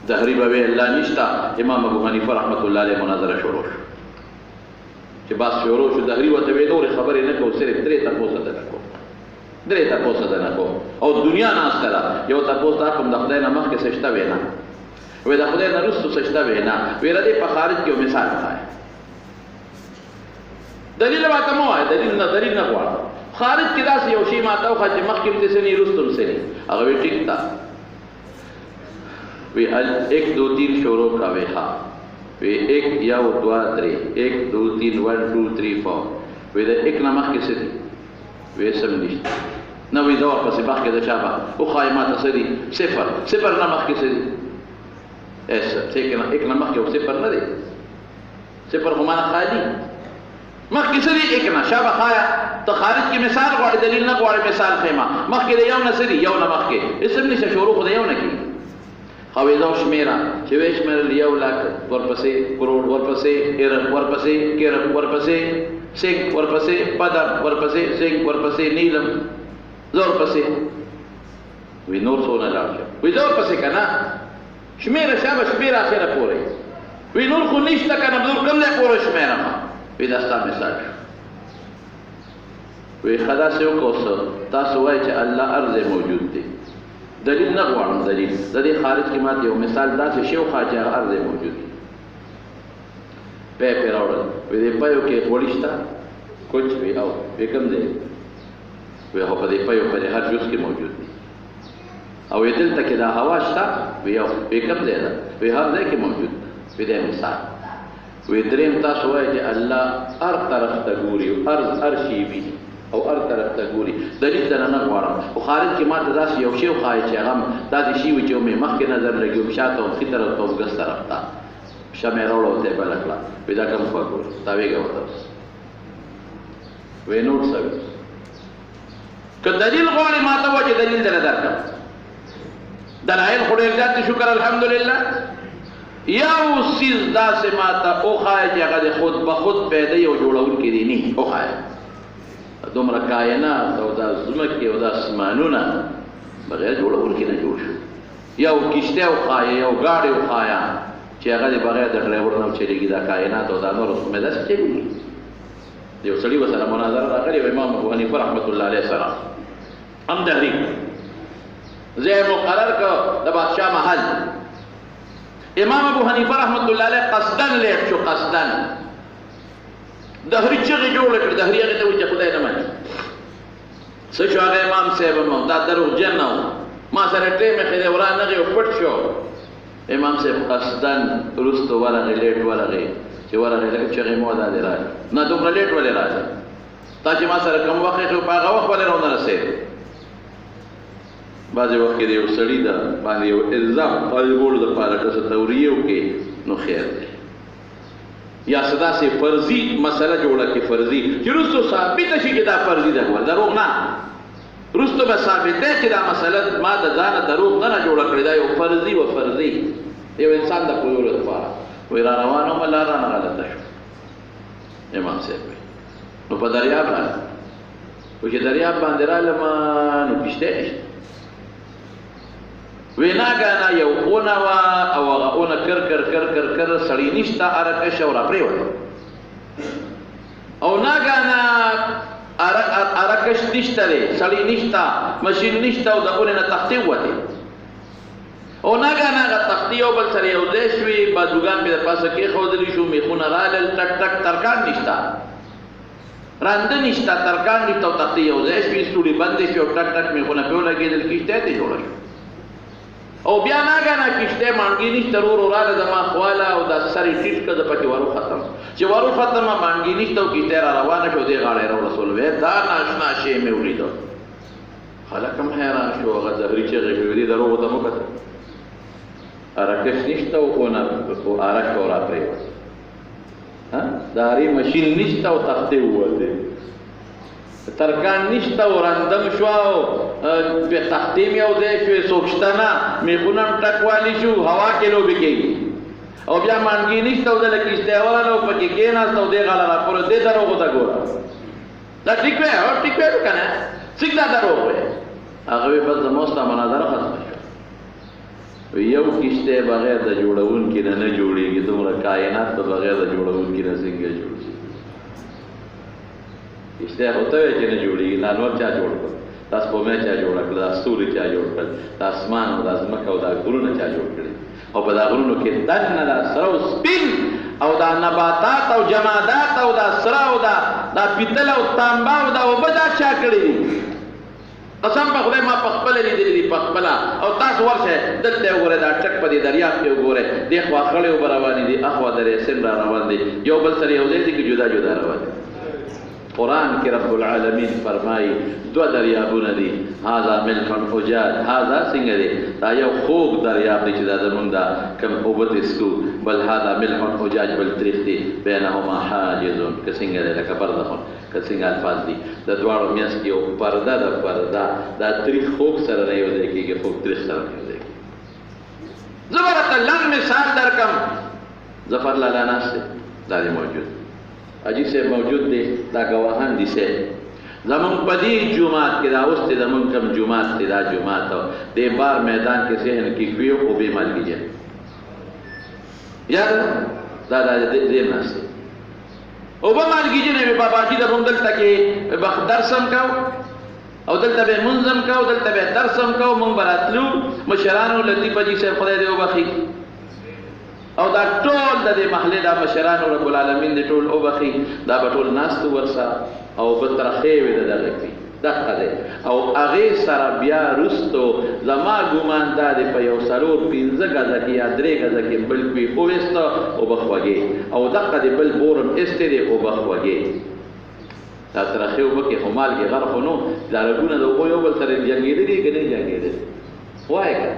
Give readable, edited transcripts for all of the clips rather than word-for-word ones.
دهری به وی الله نشته. امام ابو حنیفه رحمت الله علیه مناظره شروع شو چې بس شروع شو. دهری ورته وی نورې خبرې نه کوو، صرف درې تپوسه ده نه کوو، درې تپوسه ده نه کوو. او دنیا ناسته ده. یو تپوس دا کوم د خدای نه مخکې څه شته وینا، وی د خدای نه وروسته څه شته وینا. وی د دې په خارج کې یو مثال ښایي. دلیل راته مه وایه، دلیل نه غواړم. خارج کې داسې یو شی ماته وښیه چې مخکې هم داسې نه وروسته هم څه نه. هغه وی ټیک ده. وی 1 2 3 شروع کوي. ها وی 1 1 2 3 1 2 3 1 2 3 4. وی د 1 نه مخکې څه دي؟ وی سم نشته. نه وی دا ورپسې مخکې د چا به وښایي ماته څه دي؟ صفر. صفر نه مخکې څه دي؟ 1 نه مخکې او صفر نه دی. صفر خو مانا خالی مخکې څه دي؟ 1 نه شابه ښایه. ته خارج کې مثال غواړې، دلیل نه غواړې، مثال ښیمه. مخکې د یو نه څه دي؟ یو نه مخکې اسم نشه، شروع خو د یو نه کېږي. خویزو شمیره چې وی شمیرل 1 لک، ورپسې کروڑ، ورپسې ارب، ورپسې کرب، ورپسې سنگ، ورپسې پدم، ورپسې سنگ، ورپسې نیلم، زور پسې. وی نور څونه لاړ شه. وی زور پسې که نه شمیره شابه شمیره اخره پورې. وی نور خو نشته که نه نور کوم ځای پورې شمیرم. وی دا ستا مثال شو. وی ښه داسې وکړو تاسو وایئ چې الله هر ځای موجود دی. دلیل نه غواړم. دلیل د دې خارج کې ماته یو مثال داسې شی وښایه چې هغه هر ځای موجود دی. پی پې راوړل. وی دې پیو کې غوړي شته؟ کوچ وی او وی کوم دی؟ وی خو په دې پیو په هر جز کې موجود دی. او وی دلته کې دا هوا شته؟ وی او وی کوم ځای ده؟ وی هر ځای کې موجود ده. وی دې مثال. وی دریم تاسو وایئ چې الله هر طرف ته ګوري، هر شی ویني او هر طرف ته ګوري. دلیل ته نه غواړم. خو خارج کې ماته داسې یو شی وښایي چې هغه داسې شي وي چې مې مخکې نظر لګي، وم شاته وم ښي طرف ته وم ګس طرف ته. شمع یې راوړه ورته یې بله کړه. وی دا کوم خوا ګوري؟ تاویږه ورته اوس. وی نور څه وي؟ که دلیل غواړې ماته ووایه چې دلیل درله درکړم. دلایل خو ډېر زیات دي، شکر الحمدلله. یو څیز داسې ماته وښایه چې هغه د خود به خود پیدا او جوړونکي دي نه وښایه. دومره کائنات او دا ځمکې او دا اسمانونه بغیر جوړونکي نه جوړ شو. یو کشته وښایه، یو ګاډۍ وښایه چې هغه د بغیر د ډرایور نه چلېږي. دا کائنات او دا نور څومره داسې چلېږي. یو سړي ورسره مناظره راغلې وه امام ابو حنیفه رحمت الله علیه سره، هم دهري ځای مقرر کړ د بادشاه محل. امام ابو حنیفه رحمت الله علیه قصدن لیټ شو. قصدن دهري چغې جوړه کړې. دهري هغې ته وایي چې خدای نه مني. څه شو هغه امام صاحب هم دا دروغجن نه و. ما سره ټیم یې دی ورانغې او پټ شو. امام صاحب قصدن وروسته ورغې، لیټ ورغې. چې ورغې لکه چغې مو دا دې راځي. نه دومره لیټ ولې راځي؟ تا چې ما سره کوم وخت یې په هغه وخت ولې راونه رسېد؟ بعضې وخت کې د یو سړي د باندې یو الزام طالبولو دپاره که څه توریې وکړي نو خیر دی. یا څه داسې فرضي مسله جوړه کړي، فرضي چې وروستو ثابته شي چې دا فرضي ده. دروغ نه، وروستو به ثابته چې دا مسله ما د ځانه دروغ نه جوړه کړې، دا یو فرضي و فرضي یو انسان د پوهولو دپاره. وایي را روان وم لار رانه غلطه شو. امام صاحب وایي نو په دریاب راغلم. وایي چې دریاب باندې رالم نو کشتی نشته. وی ناګانه یو اونه وه او هغه اونه کر کر کر کر کر سړی نشته، ارکه شه او راپرېوته. او ناګانه ارکش نشته دی، سړی نشته، مشین نشته او د اونې نه تختې ووتې. او ناګانه هغه تختې یو بل سره یو ځای شوې، بازوګان مې د پاسه کېښودلي شو، میخونه رالل، ټک ټک ترکان نشته، رانده نشته، ترکان نشته او تختې یو ځای شوې، ستوري بندې شوې او ټک ټک میخونه پرې ولګېدل، کښتۍ ته جوړه شوه. او بیا ناګانه کشتی مانګي نشته، ورور راله زما خواله او دا سر یې ټیټ کړه، د پکې وروختم. چې وروختمه مانګي نشته او کشتی را روانه شو، دې غاړه یې راورسولو. وی دا ناشنا شی مې ولیده. خلک هم حیران شو. هغه زهري چغې کړې، دې دروغو ته مه کتل. ارکش نشته او ارک او راپرېوت. د هرې مشین نشته او تختې ووتې، ترکان نشته او رندم شوه او په تختې مې یو ځای شوې، څوک شته نه، میخونه هم ټکوالي شو، هوا کې لوبې کوي. او بیا مانګي نشته او دله کشتی ولاړه او پکې کېناسته او دې غاړه راپورې. دې دروغو ته ګوره، دا ټیک وی هو ټیک وی که نه؟ څنګه دا دروغ وی؟ هغه وی بس زما ستا مناظره ختمه شوه. یو کشته بغیر د جوړونکي نه جوړېږي، دومره کائنات ته بغیر د جوړونکي نه څنګه جوړ شي؟ کشته خو ته وایې چې نه جوړېږي، نانور چا جوړ کړ؟ دا سپوږمۍ چا جوړه کړه؟ دا ستوري چا جوړ کړل؟ دا اسمان او دا ځمکه او دا غرونه چا جوړ کړي؟ او په دا غرونو کې دننه دا سره او سپین او دا نباتات او جمادات او دا سره او دا پیتل او تانبه او دا اوبه دا چا کړي دي؟ قسم په خدای ما په خپله لیدلي دي، په خپله. او تاسو ورشئ دلته وګورئ، دا ټک په دې دریاب کې وګورئ، دې خوا خړې اوبه روانې دي، اخوا درې سند را روان دي، یو بل سره یو ځای دي که جدا جدا روان دي. قرآن کې رب العالمین فرمایي دوه دریابونه دي، هذا ملح اجاج، هذا څنګه دی؟ دا یو خوږ دریاب دی چې دا زمونږ دا کوم اوبه دې څښو، بل هذا ملح اجاج، بل تریخ دی، بینهما حاجزون، که څنګه دی لکه برزخون، که څنګه الفاظ دي د دواړو منځ کې یو پرده ده، پرده دا تریخ خوږ سره نه یو ځای کېږي، خوږ تریخ سره نه یو ځای کېږي. زه به راته لنډ مثال درکړم. ظفر لالا ناست دی، دا دی موجود، حاجي صاحب موجود دی، دا ګواهان دي صاحب. زمونږ په دې جومات کې دا اوس دی زمونږ کوم جومات دی، دا جومات دې بار میدان کې صحن کې کوي اوبې مالګېږي، یاد دا دې ناست دی اوبه مالګېږي نه وي. باباجي د موږ دلته کې درس هم کوو او دلته به مونځ هم کوو، دلته به درس هم کوو، موږ به راتلو مشرانو لطیف حاجي صاحب خدای دې وبخي، او دا ټول د دې محلې دا مشرانو رب العالمین دې ټول وبخي، دا به ټول ناستو ورسره او به ترخې وي د دغه کې دقه دی. او هغې سره بیا وروستو زما ګمان دا دی په یو 4-5 ګزه کې یا 3 ګزه کې بل کوي وویسته اوبه خوږې، او دقه دی بل بورم ایستی دی اوبه خوږې. دا ترخې اوبه کې خو مالګې غر خو نو، دا رګونه د اوبو یو بل سره جنګېدلي که نه جنګېدلي؟ وایه که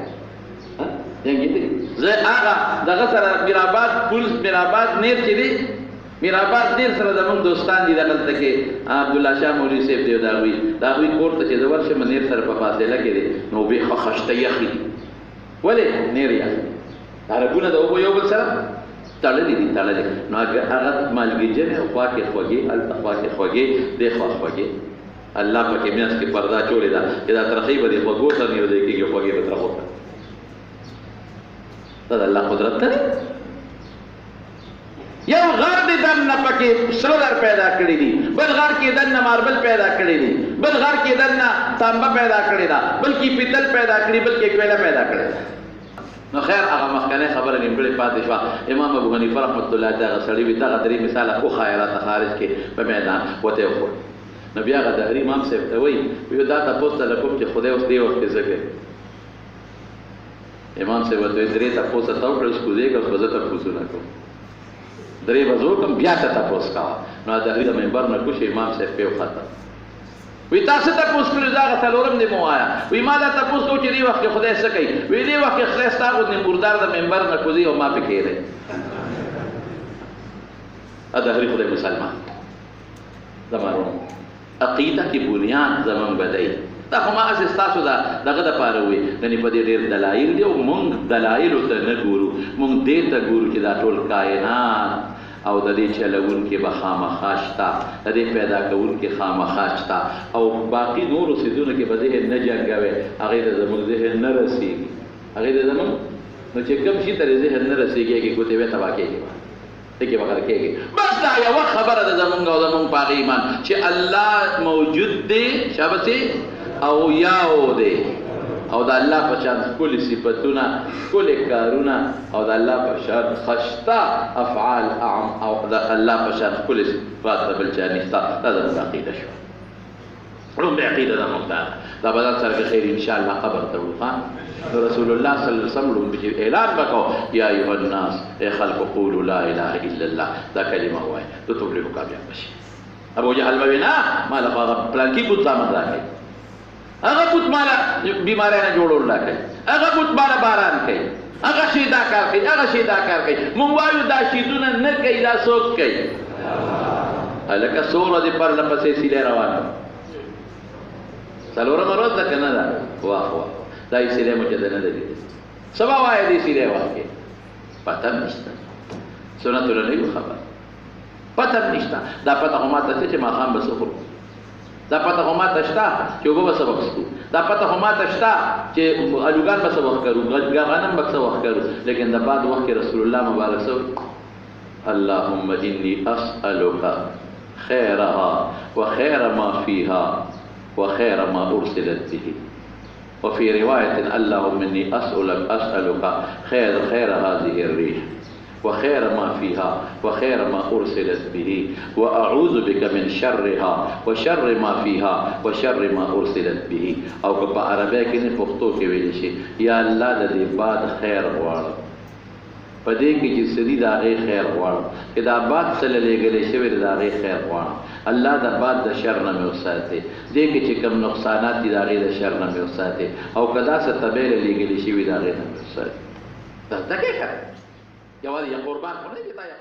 جنګېدلي. زه هغه دغه سره میرآباد پل میرآباد نیر چې دی، میرآباد نیر سره زمونږ دوستان دي دغلته کې عبدالله شاه مولوي صاحب دی، د هغوی کور ته چې زه ورشم نیر سره په فاصله کې دی، نو اوبې ښه خشته یخې دي. ولې نیر یخ دي؟ دا رګونه د اوبو یو بل سره تړلي دي، تړلي. نو هغه مالګېجنې او خوا کې خوږې، هلته خوا کې خوږې، دې خوا خوږې. الله پکې میاشت کې پرده چولې ده چې دا ترخۍ به دې خوږو سره نه یو ځای کېږي، خوږې به ترخو سره. دا د الله قدرت ته دی. یو غر دی دننه پکې سره در پیدا کړي دي، بل غر کې دننه ماربل پیدا کړي دي، بل غر کې دننه تانبه پیدا کړي ده، بل کې پیتل پیدا کړي، بل کې کویله پیدا کړي ده. نو خیر هغه مخکنۍ خبره نیمګړې پاتې شوه. امام ابو حنیفه رحمت الله علیه دغه سړي وي دغه 3 مثاله وښایه راته خارج کې په میدان وته یې وښود. نو بیا هغه دهري امام صاحب ته وایي یو دا تپوس ته کوم چې خدای اوس دې وخت کې څه کوي؟ امام صاحب ورته وایي 3 تپوسه ته وکړه، اوس کوزېږه، اوس به زه تپوسونه کوم. 3 به زه وکړم، بیا ته تپوس کوه. نو دهري د منبر نه کوشي امام صاحب پې وخته، وی تاسو تپوس کړو دا هغه 4م دې مو وایه. وی ما دا تپوس کوو چې دې وخت کې خدای څه کوي؟ وی دې وخت کې خدای ستا غوندې مردار د منبر نه کوزي او ما پې کښېنئ. دهري خدای مسلمان زمانو عقیده کې بنیاد زمونږ به دی. دا خو ما هسې ستاسو دغه دپاره ووایي، یعنې په دې ډېر دلایل دي او مونږ دلایلو ته نه ګورو، مونږ دې ته ګورو چې دا ټول کائنات او د دې چلونکي به خامخا شته، د دې پیدا کوونکي خامخا شته، او باقي نورو څیزونو کې به ذهن نه جنګوي، هغې ته زموږ ذهن نه رسېږي، هغې ته زموږ نو چې کوم شي ته ذهن نه رسېږي هغې ګوتې به تباه کېږي، دغې به غر کېږي. بس دا یوه خبره ده زمونږ او زمونږ په هغې ایمان چې الله موجود دی، شابسې او یاو دی، او د الله په شان ښکلي صفتونه، ښکلي کارونه، او د الله په شان خشته افعال او د الله په شان ښکلي صفات د بل چا نشته. دا زموږ عقیده شوه. لومړۍ عقیده زموږ دا ده. دا به ځان سره که خیر انشاءالله قبر ته وړو. نو رسول الله صلی الله علیه وسلم لومړی اعلان وکړو یا ایها الناس ای خلق قولوا لا اله الا الله، دا کلمه ووایه ته تفلحو کامیاب بشي. ابو جهل به وي نه ما له هغه پلانکي بت زامن راکړي، هغه بت ماله بیماری نه جوړول راکړي، هغه بت ماله باران کوي، هغه شي دا کار کوي، هغه شي دا کار کوي. مونږ وایو دا شیدونه نه کوي، دا څوک کوي؟ هلکه څومره دې پرله پسې سیلې روانه 4مه ورځ ده که نه ده؟ واه واه دا یې سیلې مو چې ده نه ده لیدلې. سبا وایه دې سیلې وخت کې پته هم نشته، سنتونه نه یو خبر، پته هم نشته. دا پته خو ماته څه چې ماښام به څه خورو، دا پته خو ماته شته چې اوبه به څه وخت څښو، دا پته خو ماته شته چې الوګان به څه وخت کرو، غنم به څه وخت کرو، لیکن د بعد وخت کې رسول الله مبارک صلی اللهم انی اسألک خیرها وخیر ما فیها وخیر ما ارسلت به، وفي رواية اللهم إني أسألك خير هذه الريح وخير ما فيها وخير ما أرسلت به، وأعوذ بك من شرها وشر ما فيها وشر ما أرسلت به. او که په عربی کې نه پښتو کې ویل شي یا الله د دې باد خیر غواړم، په دې کې چې سړي د هغې خیر غواړم، چې دا باد څه له لېږلی شوی دی د هغې خیر غواړم، الله د باد د شر نه مې وساتې، دې کې چې کوم نقصانات دي د هغې د شر نه مې وساتې، او که داسې طبعې له لېږلي شوي د هغې نه مې وساتې. دا زده کړې که یوازې یا قربان خو نه دی، دا یا